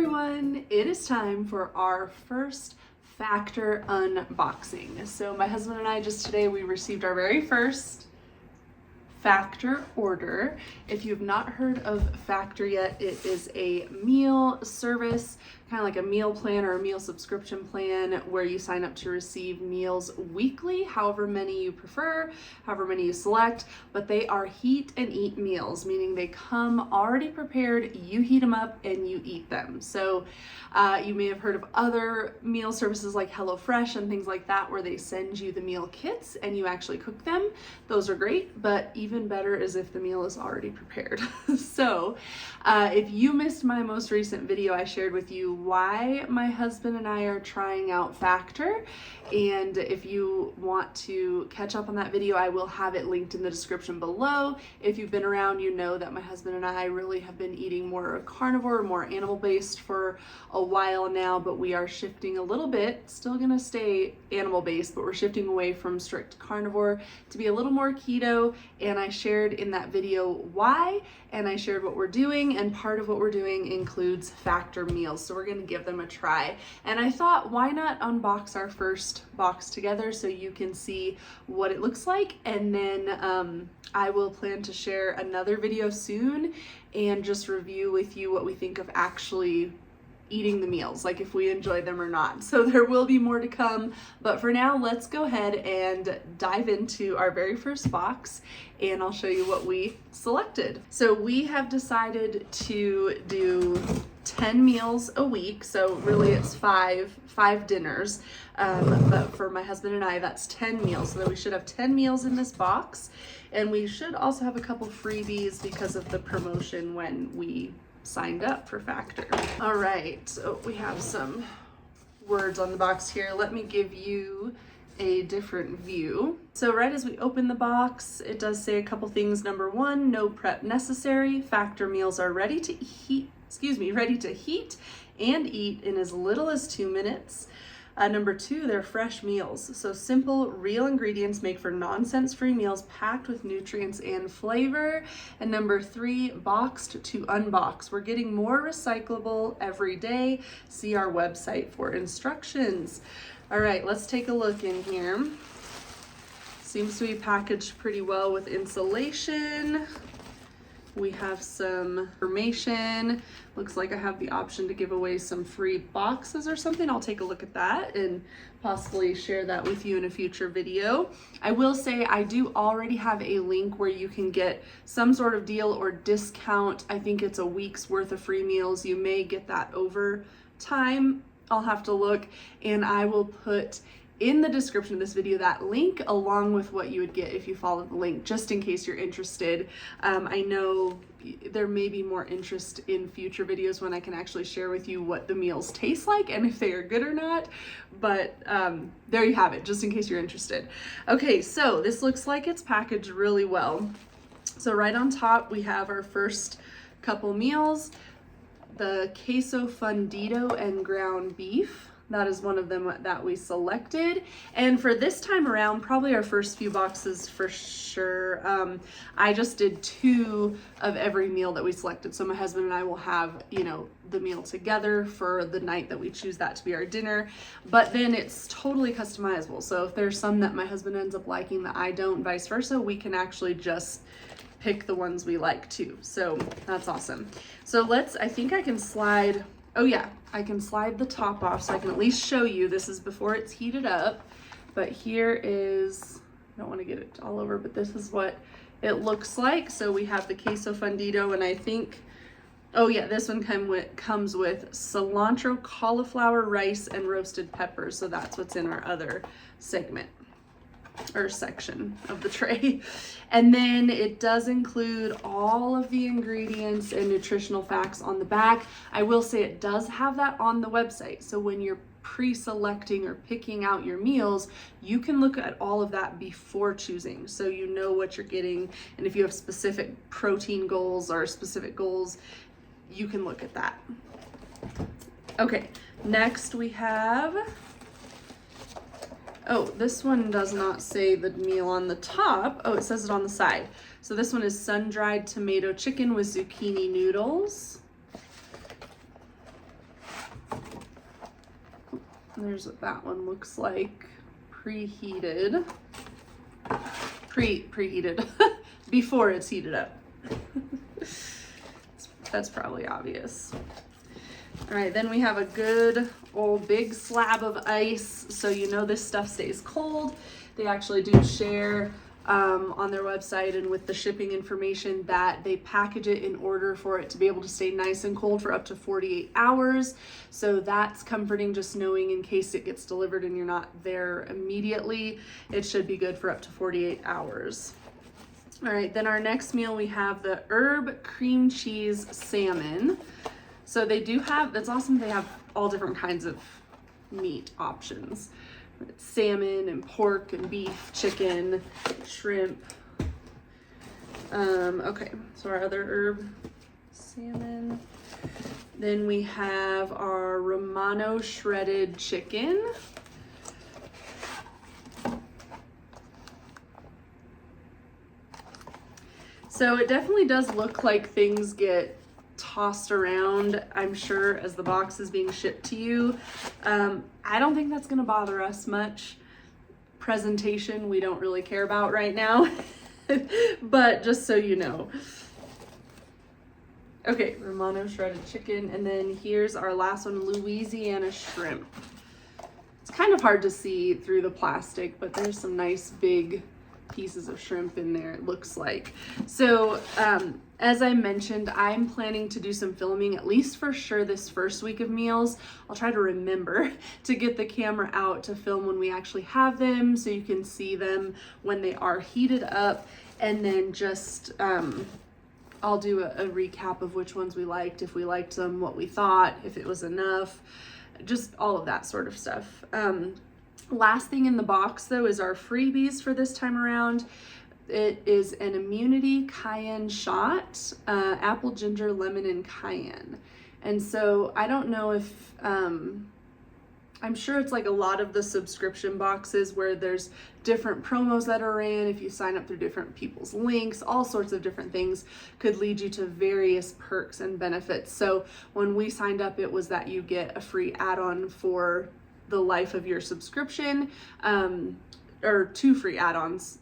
everyone, it is time for our first Factor unboxing. So my husband and I just today, we received our very first Factor order. If you have not heard of Factor yet, it is a meal service, kind of like a meal plan or a meal subscription plan where you sign up to receive meals weekly, however many you prefer, however many you select, but they are heat and eat meals, meaning they come already prepared, you heat them up and you eat them. So you may have heard of other meal services like HelloFresh and things like that where they send you the meal kits and you actually cook them. Those are great, but even better is if the meal is already prepared. So if you missed my most recent video, I shared with you why my husband and I are trying out Factor. And if you want to catch up on that video, I will have it linked in the description below. If you've been around, you know that my husband and I really have been eating more carnivore, more animal-based for a while now, but we are shifting a little bit, still gonna stay animal-based, but we're shifting away from strict carnivore to be a little more keto. And I shared in that video why, and I shared what we're doing, and part of what we're doing includes Factor meals. So we're gonna give them a try. And I thought, why not unbox our first box together so you can see what it looks like, and then I will plan to share another video soon and just review with you what we think of actually eating the meals, like if we enjoy them or not. So there will be more to come, but for now, let's go ahead and dive into our very first box and I'll show you what we selected. So we have decided to do 10 meals a week. So really it's five dinners. But for my husband and I, that's 10 meals. So that we should have 10 meals in this box. And we should also have a couple freebies because of the promotion when we signed up for Factor. All right, so we have some words on the box here. Let me give you a different view. So right as we open the box, it does say a couple things. Number one, no prep necessary. Factor meals are ready to heat and eat in as little as 2 minutes. Number two, they're fresh meals. So simple, real ingredients make for nonsense-free meals packed with nutrients and flavor. And number three, boxed to unbox. We're getting more recyclable every day. See our website for instructions. All right, let's take a look in here. Seems to be packaged pretty well with insulation. We have some information. Looks like I have the option to give away some free boxes or something. I'll take a look at that and possibly share that with you in a future video. I will say I do already have a link where you can get some sort of deal or discount. I think it's a week's worth of free meals. You may get that over time. I'll have to look, and I will put in the description of this video that link along with what you would get if you follow the link, just in case you're interested. I know there may be more interest in future videos when I can actually share with you what the meals taste like and if they are good or not, but there you have it, just in case you're interested. Okay, so this looks like it's packaged really well. So right on top we have our first couple meals, the queso fundido and ground beef. That is one of them that we selected. And for this time around, probably our first few boxes for sure, I just did 2 of every meal that we selected. So my husband and I will have, the meal together for the night that we choose that to be our dinner. But then it's totally customizable. So if there's some that my husband ends up liking that I don't, vice versa, we can actually just pick the ones we like too. So that's awesome. So I think I can slide. Oh yeah, I can slide the top off so I can at least show you. This is before it's heated up, but here is, I don't want to get it all over, but this is what it looks like. So we have the queso fundido, and I think, oh yeah, this one comes with cilantro, cauliflower, rice, and roasted peppers. So that's what's in our other segment or section of the tray. And then it does include all of the ingredients and nutritional facts on the back. I will say it does have that on the website. So when you're pre-selecting or picking out your meals, you can look at all of that before choosing. So you know what you're getting. And if you have specific protein goals or specific goals, you can look at that. Okay, next we have, oh, this one does not say the meal on the top. Oh, it says it on the side. So this one is sun-dried tomato chicken with zucchini noodles. There's what that one looks like, preheated. Preheated before it's heated up. That's probably obvious. All right, then we have a good old big slab of ice, so you know this stuff stays cold. They actually do share on their website and with the shipping information that they package it in order for it to be able to stay nice and cold for up to 48 hours. So that's comforting, just knowing in case it gets delivered and you're not there immediately, it should be good for up to 48 hours. All right, then our next meal, we have the herb cream cheese salmon. So they do have, that's awesome, they have all different kinds of meat options. Salmon and pork and beef, chicken, shrimp. Okay, so our other herb salmon. Then we have our Romano shredded chicken. So it definitely does look like things get tossed around, I'm sure, as the box is being shipped to you. I don't think that's gonna bother us much. Presentation, we don't really care about right now, but just so you know. Okay, Romano shredded chicken, and then here's our last one, Louisiana shrimp. It's kind of hard to see through the plastic, but there's some nice big pieces of shrimp in there, it looks like. So as I mentioned, I'm planning to do some filming, at least for sure this first week of meals. I'll try to remember to get the camera out to film when we actually have them, so you can see them when they are heated up. And then just I'll do a recap of which ones we liked, if we liked them, what we thought, if it was enough, just all of that sort of stuff. Last thing in the box though is our freebies for this time around. It is an immunity cayenne shot, apple, ginger, lemon, and cayenne. And so I don't know if, I'm sure it's like a lot of the subscription boxes where there's different promos that are ran. If you sign up through different people's links, all sorts of different things could lead you to various perks and benefits. So when we signed up, it was that you get a free add-on for the life of your subscription, or 2 free add-ons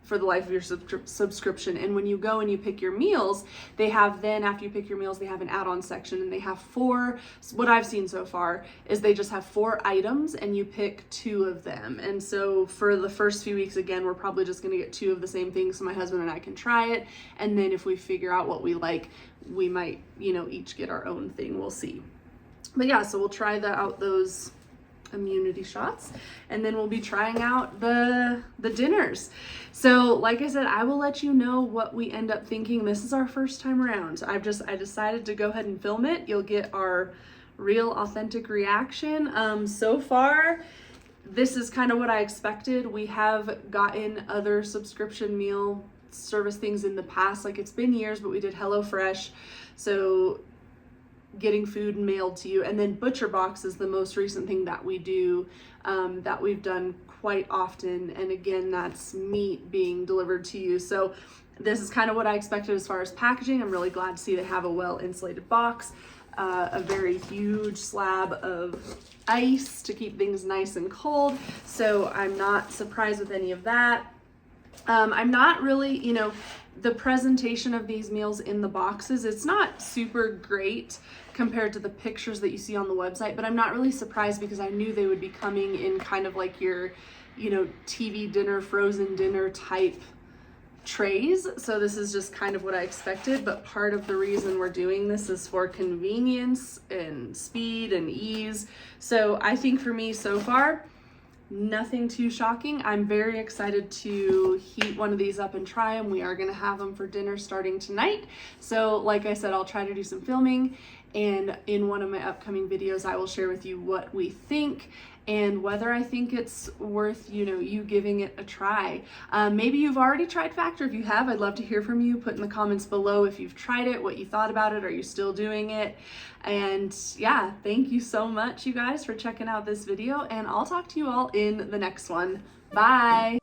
for the life of your subscription. And when you go and you pick your meals, they have then, after you pick your meals, they have an add-on section, and they have 4, what I've seen so far is they just have 4 items and you pick 2 of them. And so for the first few weeks, again, we're probably just gonna get 2 of the same thing so my husband and I can try it. And then if we figure out what we like, we might, you know, each get our own thing, we'll see. But yeah, so we'll try out those immunity shots, and then we'll be trying out the dinners. So like I said, I will let you know what we end up thinking. This is our first time around. I decided to go ahead and film it. You'll get our real authentic reaction. So far, this is kind of what I expected. We have gotten other subscription meal service things in the past. Like, it's been years, but we did HelloFresh. So getting food mailed to you, and then Butcher Box is the most recent thing that we do, that we've done quite often, and again, that's meat being delivered to you. So this is kind of what I expected as far as packaging. I'm really glad to see they have a well insulated box, a very huge slab of ice to keep things nice and cold, so I'm not surprised with any of that. I'm not really, you know, the presentation of these meals in the boxes, it's not super great compared to the pictures that you see on the website, but I'm not really surprised because I knew they would be coming in kind of like your, you know, TV dinner, frozen dinner type trays. So this is just kind of what I expected, but part of the reason we're doing this is for convenience and speed and ease. So I think for me so far, nothing too shocking. I'm very excited to heat one of these up and try them. We are going to have them for dinner starting tonight. So like I said, I'll try to do some filming, and in one of my upcoming videos, I will share with you what we think and whether I think it's worth, you know, you giving it a try. Maybe you've already tried Factor. If you have, I'd love to hear from you. Put in the comments below if you've tried it, what you thought about it. Are you still doing it? And yeah, thank you so much, you guys, for checking out this video, and I'll talk to you all in the next one. Bye.